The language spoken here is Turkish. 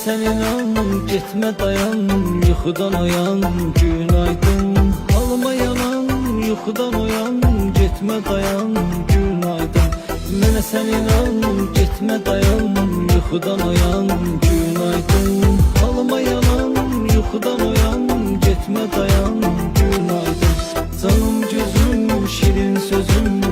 sen inan, gitme dayan, yuxudan oyan, günaydın. Halıma yanan, yuxudan oyan, gitme dayan, günaydın. Mənə sen inan, gitme dayan, yuxudan oyan, günaydın. Halıma yanan, yuxudan oyan, gitme dayan, günaydın. Canım gözüm, şirin sözüm,